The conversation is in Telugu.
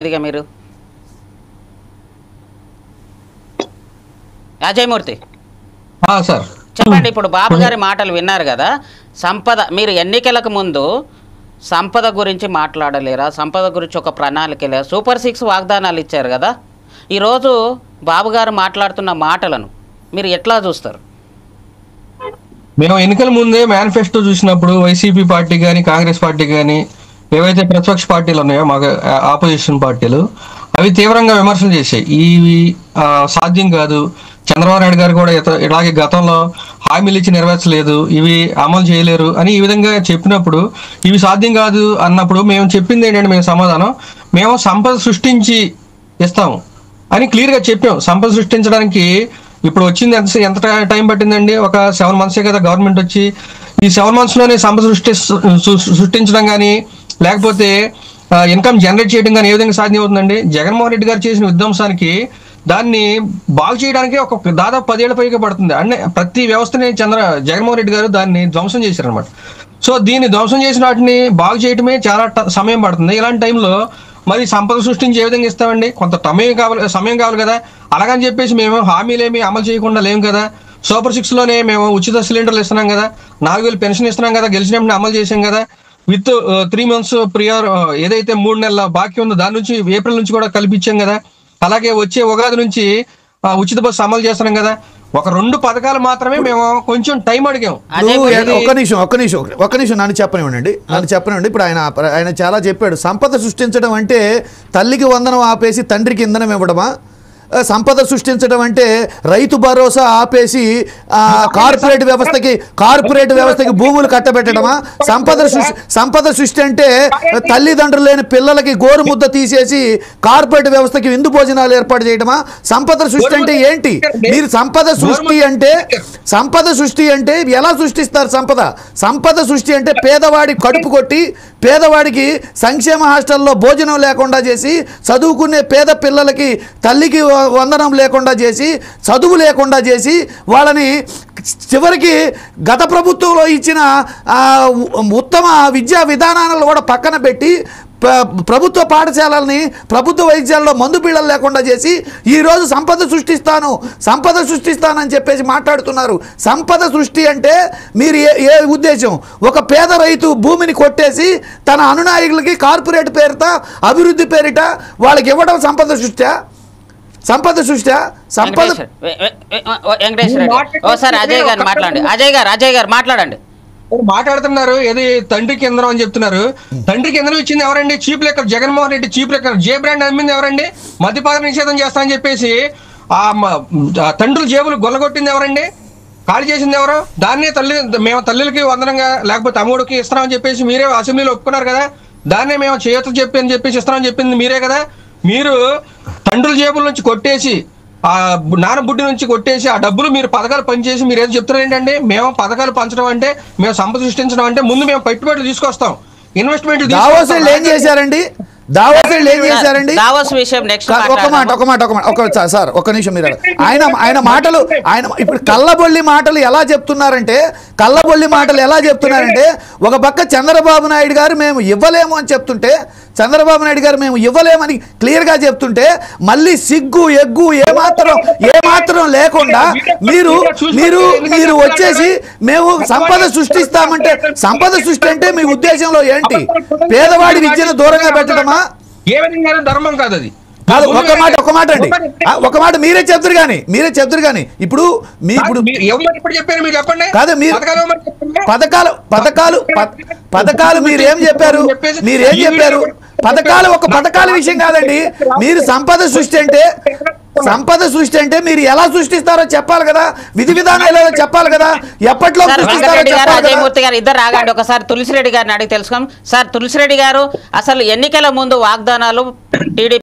ఇదిగా మీరు అజయమూర్తి సార్ చెప్పండి. ఇప్పుడు బాబు గారి మాటలు విన్నారు కదా. సంపద మీరు ఎన్నికలకు ముందు సంపద గురించి మాట్లాడలేరా? సంపద గురించి ఒక ప్రణాళిక లేదా? సూపర్ 6 వాగ్దానాలు ఇచ్చారు కదా. ఈరోజు బాబు గారు మాట్లాడుతున్న మాటలను మీరు ఎట్లా చూస్తారు? మేము ఎన్నికల ముందే మేనిఫెస్టో చూసినప్పుడు వైసీపీ పార్టీ కానీ కాంగ్రెస్ పార్టీ కానీ ఏవైతే ప్రతిపక్ష పార్టీలు ఉన్నాయో మాకు ఆపోజిషన్ పార్టీలు అవి తీవ్రంగా విమర్శలు చేశాయి. ఇవి సాధ్యం కాదు, చంద్రబాబు నాయుడు గారు కూడా ఇలాగే గతంలో హామీలు ఇచ్చి నెరవేర్చలేదు, ఇవి అమలు చేయలేరు అని ఈ విధంగా చెప్పినప్పుడు ఇవి సాధ్యం కాదు అన్నప్పుడు మేము చెప్పింది ఏంటంటే మేము సమాధానం మేము సంపద సృష్టించి ఇస్తాము అని క్లియర్గా చెప్పాం. సంపద సృష్టించడానికి ఇప్పుడు వచ్చింది ఎంత టైం పట్టిందండి? ఒక 7 months కదా గవర్నమెంట్ వచ్చి. ఈ 7 monthsలోనే సంపద సృష్టించడం కానీ లేకపోతే ఇన్కమ్ జనరేట్ చేయడం కానీ ఏ విధంగా సాధ్యం అవుతుందండి? జగన్మోహన్ రెడ్డి గారు చేసిన విధ్వంసానికి దాన్ని బాగు చేయడానికి దాదాపు 10 ఏళ్ల పైగా పడుతుంది. అంటే ప్రతి వ్యవస్థని జగన్మోహన్ రెడ్డి గారు దాన్ని ధ్వంసం చేశారనమాట. సో దీన్ని ధ్వంసం చేసిన వాటిని బాగు చేయడమే చాలా సమయం పడుతుంది. ఇలాంటి టైంలో మరి సంపద సృష్టించి ఏ విధంగా ఇస్తామండి? కొంత సమయం కావాలి కదా. అలాగని చెప్పేసి మేము హామీలేమి అమలు చేయకుండా లేము కదా. సూపర్ 6లోనే మేము ఉచిత సిలిండర్లు ఇస్తున్నాం కదా, 4000 పెన్షన్ ఇస్తున్నాం కదా, గెలిచినప్పుడు అమలు చేసాం కదా. విత్ 3 months ప్రియర్ ఏదైతే 3 నెలల బాకీ ఉందో దాని నుంచి ఏప్రిల్ నుంచి కూడా కల్పించాం కదా. అలాగే వచ్చే ఉగాది నుంచి ఉచిత బస్సు అమలు చేస్తున్నాం కదా. ఒక 2 పథకాలు మాత్రమే మేము కొంచెం టైం అడిగాం. ఒక్క నిమిషం నన్ను చెప్పనివ్వండి. ఇప్పుడు ఆయన చాలా చెప్పాడు. సంపద సృష్టించడం అంటే తల్లికి వందనం ఆపేసి తండ్రికి ఇంధనం ఇవ్వడమా? సంపద సృష్టించడం అంటే రైతు భరోసా ఆపేసి కార్పొరేట్ వ్యవస్థకి భూములు కట్టబెట్టడమా? సంపద సృష్టి అంటే తల్లిదండ్రులు లేని పిల్లలకి గోరు ముద్ద తీసేసి కార్పొరేట్ వ్యవస్థకి విందు భోజనాలు ఏర్పాటు చేయడమా? సంపద సృష్టి అంటే ఏంటి? మీరు సంపద సృష్టి అంటే ఎలా సృష్టిస్తారు? సంపద సృష్టి అంటే పేదవాడి కడుపు కొట్టి పేదవాడికి సంక్షేమ హాస్టల్లో భోజనం లేకుండా చేసి, చదువుకునే పేద పిల్లలకి తల్లికి వందనం లేకుండా చేసి, చదువు లేకుండా చేసి, వాళ్ళని చివరికి గత ప్రభుత్వంలో ఇచ్చిన ఉత్తమ విద్యా విధానాలను కూడా పక్కన పెట్టి ప్రభుత్వ పాఠశాలల్ని ప్రభుత్వ వైద్యాల్లో మందు పిల్లలు లేకుండా చేసి ఈరోజు సంపద సృష్టిస్తానని చెప్పేసి మాట్లాడుతున్నారు. సంపద సృష్టి అంటే మీరు ఏ ఉద్దేశం? ఒక పేద రైతు భూమిని కొట్టేసి తన అనునాయకులకి కార్పొరేట్ పేరుతో అభివృద్ధి పేరిట వాళ్ళకి ఇవ్వడం సంపద సృష్టి? అజయ్ గారు మాట్లాడండి. మాట్లాడుతున్నారు ఏది తండ్రికి ఇంధనం అని చెప్తున్నారు. తండ్రికి ఇంధనం ఇచ్చింది ఎవరండి? Cheap liquor Jaganmohan Reddy. Cheap liquor J brand అమ్మింది ఎవరండి? మద్యపాన నిషేధం చేస్తానని చెప్పేసి ఆ తండ్రుల జేబులు గొల్లగొట్టింది ఎవరండి? ఖాళీ చేసింది ఎవరు? దాన్నే మేము తల్లులకి వందనంగా లేకపోతే అమ్ముడికి ఇస్తున్నామని చెప్పేసి మీరే అసెంబ్లీలో ఒప్పుకున్నారు కదా. దాన్నే మేము చేయొచ్చు అని చెప్పేసి ఇస్తున్నామని చెప్పింది మీరే కదా. మీరు తండ్రుల జేబుల నుంచి కొట్టేసి ఆ నానబుడ్డి నుంచి కొట్టేసి ఆ డబ్బులు మీరు పథకాలు పనిచేసి మీరు ఏదో చెప్తున్నారు ఏంటండి? మేము పథకాలు పంచడం అంటే మేము సంపద సృష్టించడం అంటే ముందు మేము పెట్టుబడులు తీసుకొస్తాం, ఇన్వెస్ట్మెంట్ ఏం చేశారండి? ఒక్క నిమిషం మీరు ఆయన మాటలు ఇప్పుడు కళ్ళబొల్లి మాటలు ఎలా చెప్తున్నారంటే ఒక పక్క చంద్రబాబు నాయుడు గారు మేము ఇవ్వలేము అని చెప్తుంటే, చంద్రబాబు నాయుడు గారు మేము ఇవ్వలేమని క్లియర్గా చెప్తుంటే, మళ్ళీ సిగ్గు ఎగ్గు ఏమాత్రం లేకుండా మీరు వచ్చేసి మేము సంపద సృష్టిస్తామంటే, సంపద సృష్టి అంటే మీ ఉద్దేశంలో ఏంటి? పేదవాడి విద్యను దూరంగా పెట్టడమా? ఏ విధంగా ధర్మం కాదు అది. ఒక మాట మీరే చెప్తారు కానీ ఇప్పుడు చెప్పారు మీరు చెప్పండి. కాదు పథకాలు మీరేం చెప్పారు? పథకాల విషయం కాదండి. మీరు సంపద సృష్టి అంటే మీరు ఎలా సృష్టిస్తారో చెప్పాలి కదా. విధి విధానాలు చెప్పాలి కదా. ఎప్పట్లో అజయమూర్తి గారు ఇద్దరు రాగండి. ఒకసారి తులసిరెడ్డి గారిని అడిగి తెలుసుకుందాం. సార్, తులసిరెడ్డి గారు, అసలు ఎన్నికల ముందు వాగ్దానాలు టీడీపీ